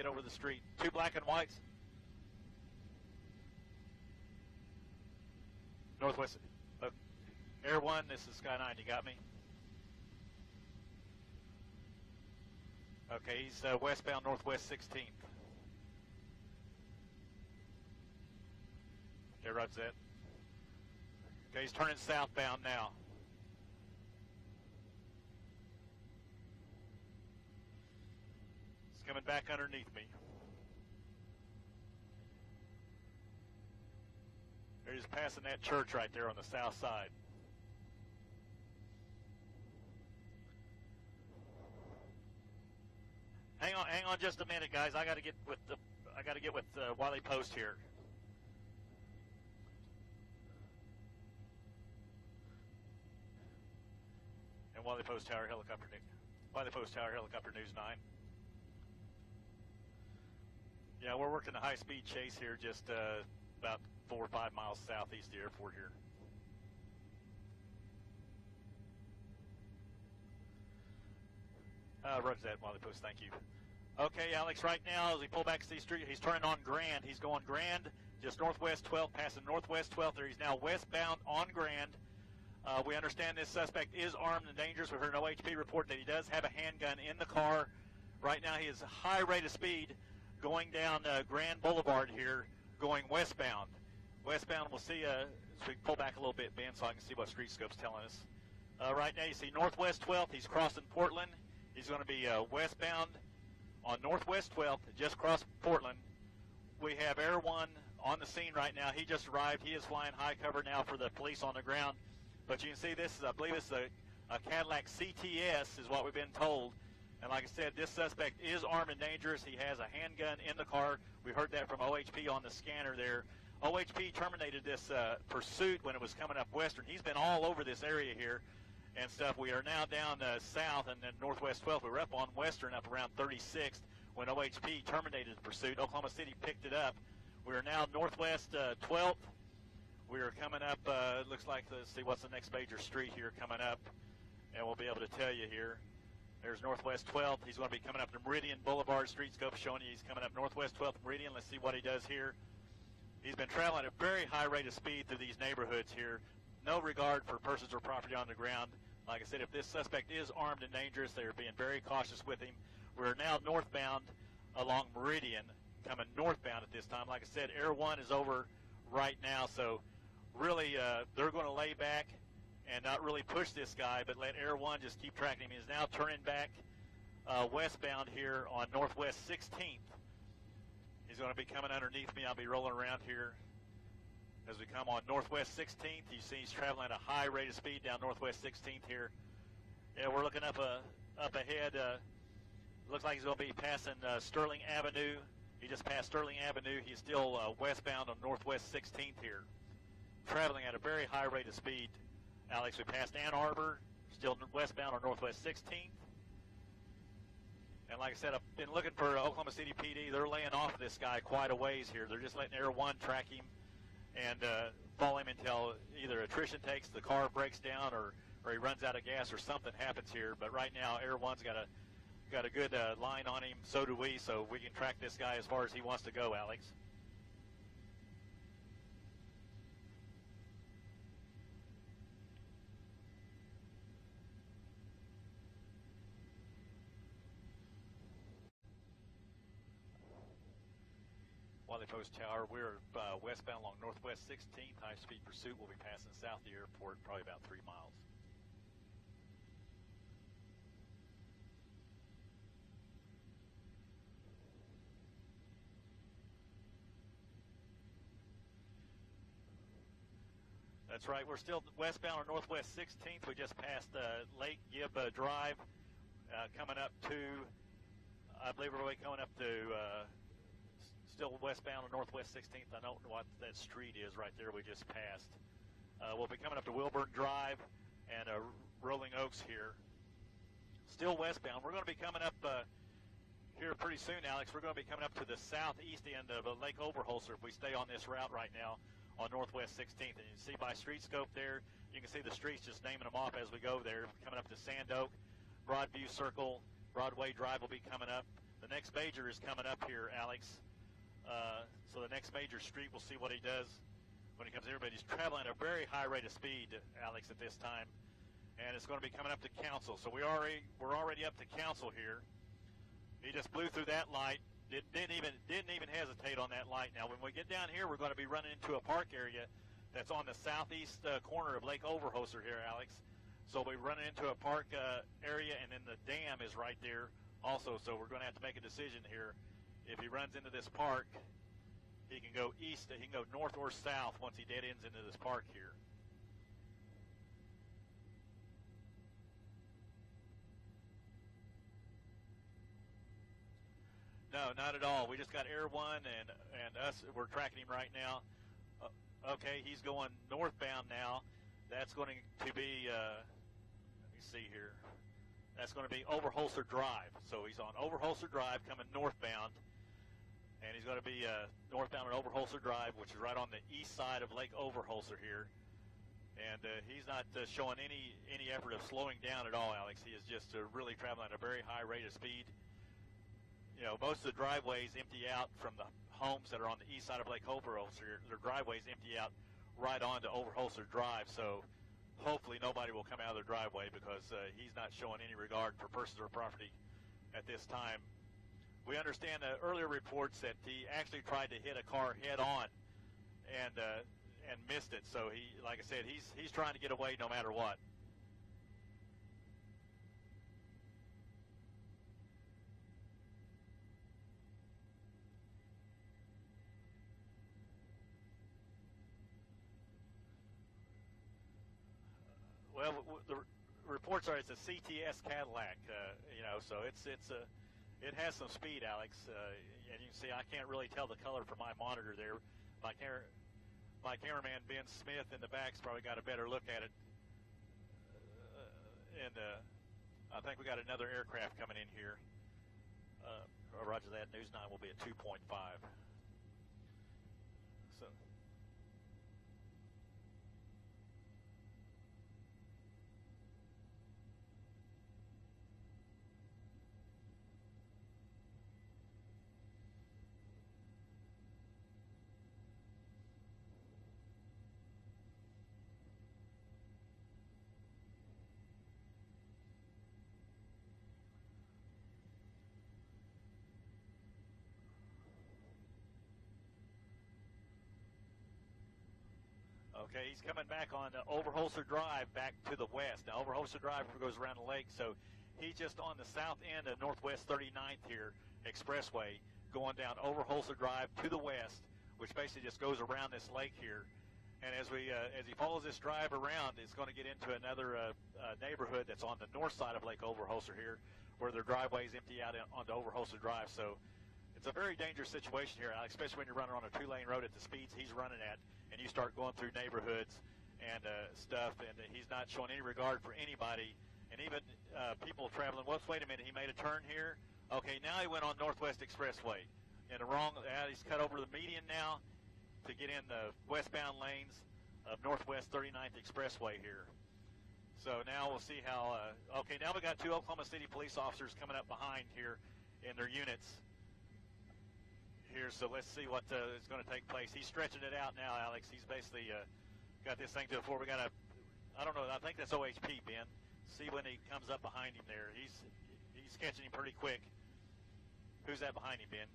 get over the street. 2 black and whites. Northwest. Air 1, this is Sky 9. You got me? Okay, he's westbound Northwest 16th. Okay, roger that. Okay, he's turning southbound now. He's coming back underneath me. They're just passing that church right there on the south side. Hang on just a minute, guys. I got to get with Wiley Post here. And Wiley Post Tower Helicopter News 9. Yeah, we're working a high-speed chase here, just about 4 or 5 miles southeast of the airport here. Roger that, Wiley Post. Thank you. Okay, Alex, right now as we pull back to the street, he's turning on Grand. He's going Grand, just northwest 12th, passing northwest 12th there. He's now westbound on Grand. We understand this suspect is armed and dangerous. We've heard an OHP report that he does have a handgun in the car. Right now he has a high rate of speed going down Grand Boulevard here, going westbound. Westbound, we'll see, as we pull back a little bit, Ben, so I can see what Streetscope's telling us. Right now you see northwest 12th, he's crossing Portland. He's going to be westbound on northwest 12th, just crossed Portland. We have Air 1 on the scene right now. He just arrived. He is flying high cover now for the police on the ground. But you can see this is, I believe it's a Cadillac CTS is what we've been told. And like I said, this suspect is armed and dangerous. He has a handgun in the car. We heard that from OHP on the scanner there. OHP terminated this pursuit when it was coming up western. He's been all over this area here and stuff. We are now down south and then northwest 12th. We were up on western up around 36th when OHP terminated the pursuit. Oklahoma City picked it up. We are now northwest 12th. We are coming up, looks like, let's see what's the next major street here coming up, and we'll be able to tell you here. There's northwest 12th. He's going to be coming up to Meridian Boulevard. Streetscope showing you he's coming up northwest 12th Meridian. Let's see what he does here. He's been traveling at a very high rate of speed through these neighborhoods here. No regard for persons or property on the ground. Like I said, if this suspect is armed and dangerous, they are being very cautious with him. We're now northbound along Meridian, coming northbound at this time. Like I said, Air 1 is over right now, so really they're going to lay back and not really push this guy, but let Air 1 just keep tracking him. He's now turning back westbound here on northwest 16th. He's going to be coming underneath me. I'll be rolling around here as we come on northwest 16th. You see he's traveling at a high rate of speed down northwest 16th here. Yeah, we're looking up ahead. Looks like he's going to be passing Sterling Avenue. He just passed Sterling Avenue. He's still westbound on northwest 16th here, traveling at a very high rate of speed. Alex, we passed Ann Arbor, still westbound on northwest 16th. And like I said, I've been looking for Oklahoma City PD. They're laying off this guy quite a ways here. They're just letting Air 1 track him and follow him until either attrition takes, the car breaks down, or he runs out of gas, or something happens here. But right now, Air 1's got a good line on him. So do we. So we can track this guy as far as he wants to go, Alex. Wiley Post Tower, we're westbound along northwest 16th. High-speed pursuit will be passing south of the airport, probably about 3 miles. That's right. We're still westbound on northwest 16th. We just passed Lake Gibb Drive, coming up to, I believe we're coming up to, still westbound on northwest 16th. I don't know what that street is right there we just passed. We'll be coming up to Wilburn Drive and Rolling Oaks here. Still westbound. We're going to be coming up here pretty soon, Alex. We're going to be coming up to the southeast end of Lake Overholser if we stay on this route right now on northwest 16th. And you can see by Streetscope there, you can see the streets just naming them off as we go there. Coming up to Sand Oak, Broadview Circle, Broadway Drive will be coming up. The next major is coming up here, Alex. So the next major street, we'll see what he does when he comes here. But he's traveling at a very high rate of speed, Alex, at this time. And it's going to be coming up to Council. So we're already up to Council here. He just blew through that light. Didn't even hesitate on that light. Now, when we get down here, we're going to be running into a park area that's on the southeast corner of Lake Overholser here, Alex. So we're running into a park area, and then the dam is right there also. So we're going to have to make a decision here. If he runs into this park, he can go east, he can go north or south once he dead ends into this park here. No, not at all. We just got Air One and us. We're tracking him right now. Okay, he's going northbound now. That's going to be, let me see here. That's going to be Overholser Drive. So he's on Overholser Drive coming northbound. And he's going to be northbound on Overholser Drive, which is right on the east side of Lake Overholser here. And he's not showing any effort of slowing down at all, Alex. He is just really traveling at a very high rate of speed. You know, most of the driveways empty out from the homes that are on the east side of Lake Overholser. Their driveways empty out right onto Overholser Drive. So hopefully nobody will come out of their driveway because he's not showing any regard for persons or property at this time. We understand earlier reports that he actually tried to hit a car head on and missed it. So he, like I said, he's trying to get away no matter what. Well, the reports are it's a CTS Cadillac, you know, so it has some speed, Alex, and you can see I can't really tell the color from my monitor there. My cameraman, Ben Smith, in the back's probably got a better look at it. And I think we got another aircraft coming in here. Roger that. News 9 will be at 2.5. So. Okay, he's coming back on Overholser Drive back to the west. Now, Overholser Drive goes around the lake, so he's just on the south end of Northwest 39th here, Expressway, going down Overholser Drive to the west, which basically just goes around this lake here. And as he follows this drive around, it's going to get into another neighborhood that's on the north side of Lake Overholser here, where their driveways empty out onto Overholser Drive. So it's a very dangerous situation here, especially when you're running on a two-lane road at the speeds he's running at, and you start going through neighborhoods and stuff, and he's not showing any regard for anybody, and even people traveling. Whoops, wait a minute, he made a turn here. Okay, now he went on Northwest Expressway. In the wrong, he's cut over the median now to get in the westbound lanes of Northwest 39th Expressway here. So now we'll see how, okay, now we got two Oklahoma City police officers coming up behind here in their units here, so let's see what is going to take place. He's stretching it out now, Alex. He's basically got this thing to the floor. We got a, I don't know, I think that's OHP, Ben. See when he comes up behind him there. He's catching him pretty quick. Who's that behind him, Ben?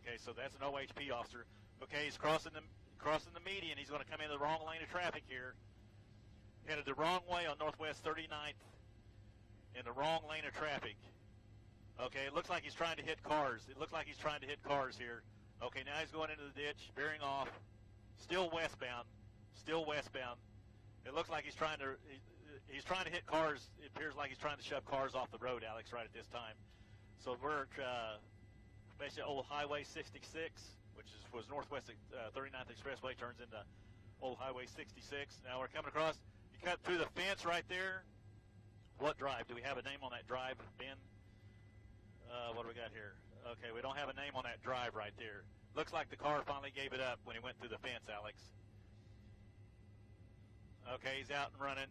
Okay, so that's an OHP officer. Okay, he's crossing the median. He's going to come into the wrong lane of traffic here. Headed the wrong way on Northwest 39th in the wrong lane of traffic. Okay, it looks like he's trying to hit cars. It looks like he's trying to hit cars here. Okay, now he's going into the ditch, veering off. Still westbound. Still westbound. It looks like he's trying to hit cars. It appears like he's trying to shove cars off the road, Alex, right at this time. So we're basically Old Highway 66, which was Northwest 39th Expressway, turns into Old Highway 66. Now we're coming across. You cut through the fence right there. What drive? Do we have a name on that drive, Ben? What do we got here? Okay, we don't have a name on that drive right there. Looks like the car finally gave it up when he went through the fence, Alex. Okay, he's out and running.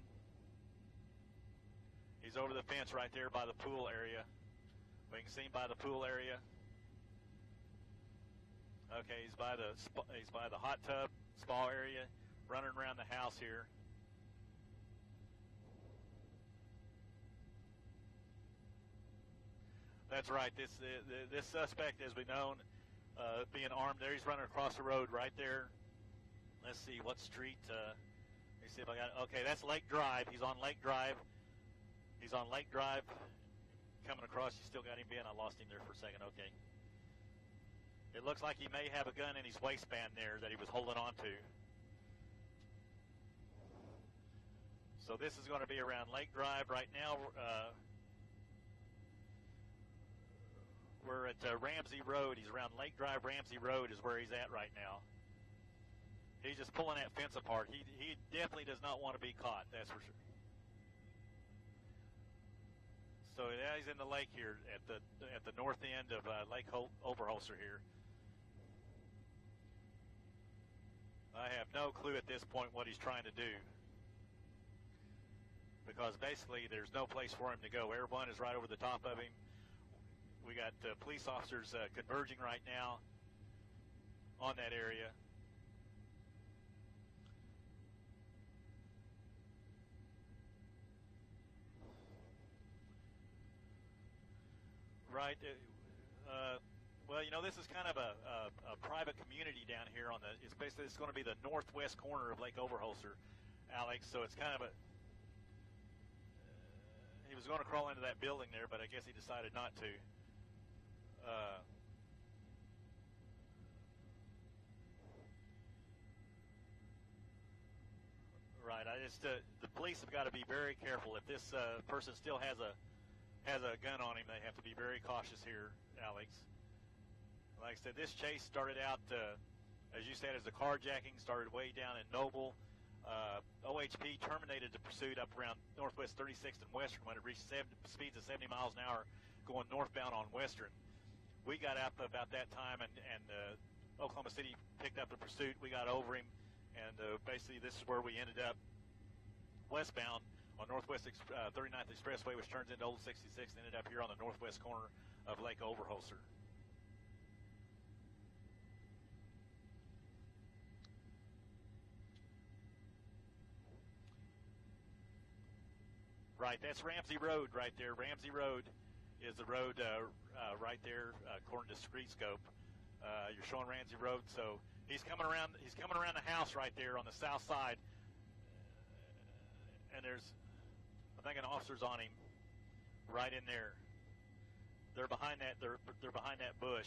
He's over the fence right there by the pool area. We can see him by the pool area. Okay, he's by the hot tub spa area, running around the house here. That's right. This suspect, as we known, being armed. There, he's running across the road right there. Let's see what street. Let me see if I got it. Okay, that's Lake Drive. He's on Lake Drive. He's on Lake Drive. Coming across. You still got him, Ben? I lost him there for a second. Okay. It looks like he may have a gun in his waistband there that he was holding on to. So this is going to be around Lake Drive right now. We're at Ramsey Road. He's around Lake Drive. Ramsey Road is where he's at right now. He's just pulling that fence apart. He definitely does not want to be caught, that's for sure. So yeah, he's in the lake here at the north end of Lake Overholser here. I have no clue at this point what he's trying to do, because basically there's no place for him to go. Everyone is right over the top of him. We got police officers converging right now on that area. Right. Well, you know, this is kind of a private community down here on it's going to be the northwest corner of Lake Overholser, Alex. So it's kind of he was going to crawl into that building there, but I guess he decided not to. Right. The police have got to be very careful. If this person still has a gun on him, they have to be very cautious here, Alex. Like I said, this chase started out, as you said, as a carjacking, started way down in Noble. OHP terminated the pursuit up around Northwest 36th and Western when it reached speeds of 70 miles an hour going northbound on Western. We got up about that time, and Oklahoma City picked up the pursuit. We got over him, and basically this is where we ended up westbound on Northwest 39th Expressway, which turns into Old 66, and ended up here on the northwest corner of Lake Overholser. Right, that's Ramsey Road right there. Ramsey Road is the road right there, according to Streetscope. You're showing Ramsey Road, so he's coming around. He's coming around the house right there on the south side, and there's, I think, an officer's on him right in there. They're behind that. They're behind that bush.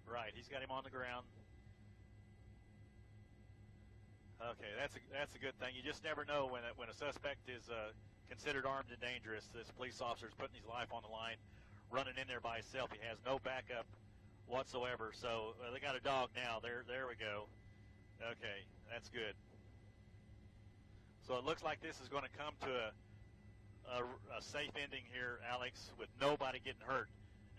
Right, he's got him on the ground. Okay, that's a good thing. You just never know when a suspect is considered armed and dangerous. This police officer is putting his life on the line, running in there by himself. He has no backup whatsoever. So they got a dog now. There we go. Okay, that's good. So it looks like this is going to come to a safe ending here, Alex, with nobody getting hurt.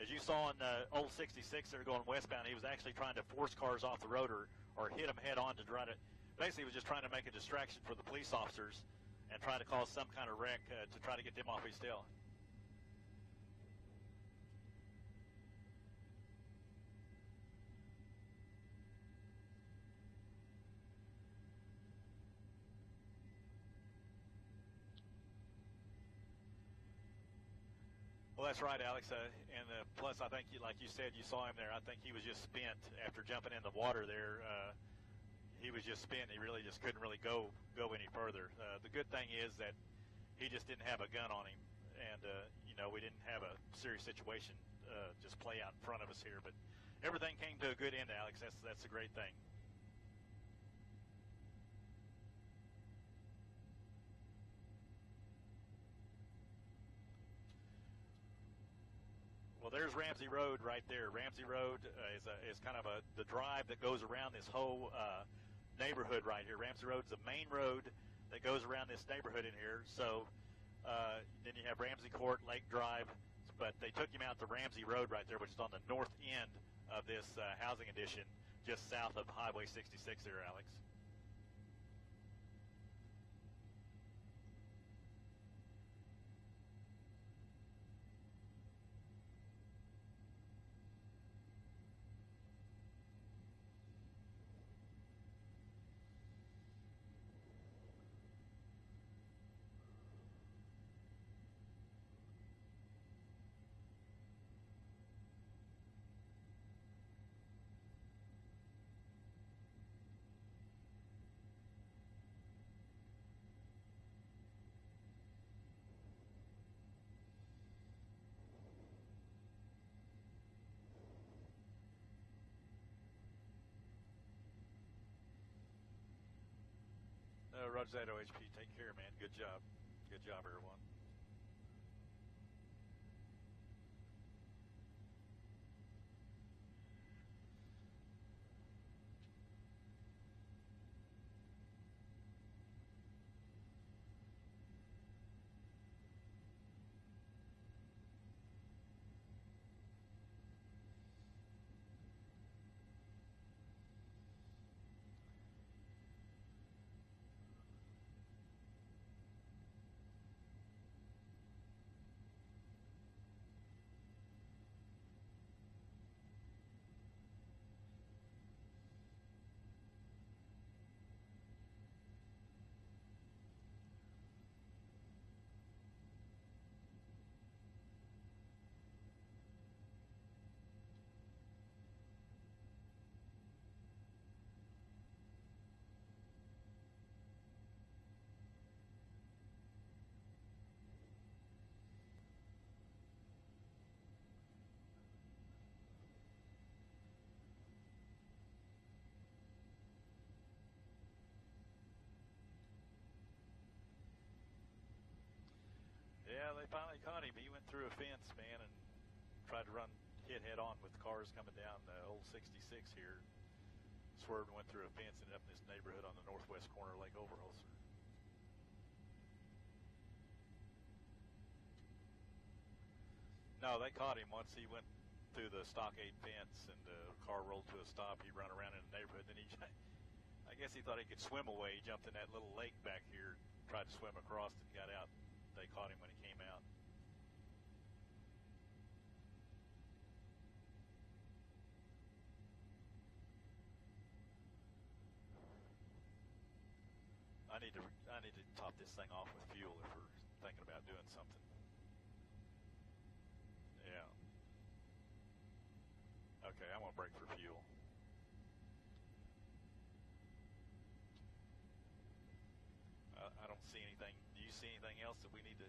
As you saw in Old 66, they're going westbound. He was actually trying to force cars off the road or hit them head on to try to. Basically, he was just trying to make a distraction for the police officers and try to cause some kind of wreck to try to get them off his tail. Well, that's right, Alex. And plus, I think, like you said, you saw him there. I think he was just spent after jumping in the water there. He was just spent. He really just couldn't really go any further. The good thing is that he just didn't have a gun on him, and we didn't have a serious situation just play out in front of us here. But everything came to a good end, Alex. That's a great thing. Well, there's Ramsey Road right there. Ramsey Road is kind of the drive that goes around this whole neighborhood right here. Ramsey Road's the main road that goes around this neighborhood in here. So then you have Ramsey Court, Lake Drive, but they took him out to Ramsey Road right there, which is on the north end of this housing addition, just south of Highway 66 there, Alex. Roger that, OHP. Take care, man. Good job. Good job, everyone. Yeah, they finally caught him. He went through a fence, man, and tried to hit head on with cars coming down the old 66 here. Swerved and went through a fence and ended up in this neighborhood on the northwest corner of Lake Overholser. No, they caught him once he went through the stockade fence and the car rolled to a stop. He ran around in the neighborhood. Then I guess he thought he could swim away. He jumped in that little lake back here, tried to swim across and got out. They caught him when he came out. I need to top this thing off with fuel if we're thinking about doing something. Yeah. Okay, I'm gonna brake for fuel. I don't see anything. Do you see anything else that we need to?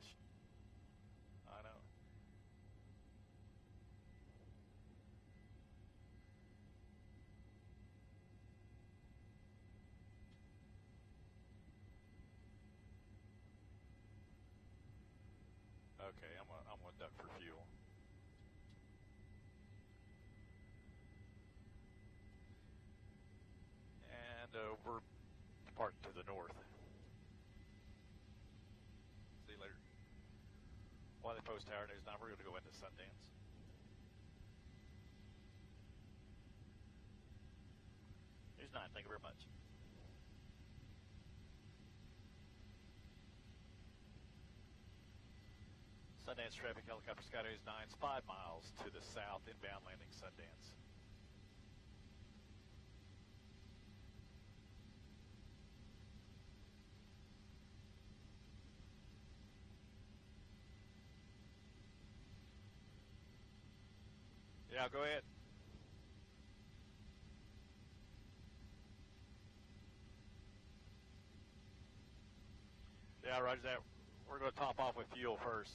I know. Okay, I'm gonna duck for fuel. And we're parked to the north. See you later. Wiley Post Tower News 9. We're going to go into Sundance. News 9. Thank you very much. Sundance traffic, helicopter Sky News 9's 5 miles to the south, inbound landing Sundance. Yeah, go ahead. Yeah, roger that. We're going to top off with fuel first.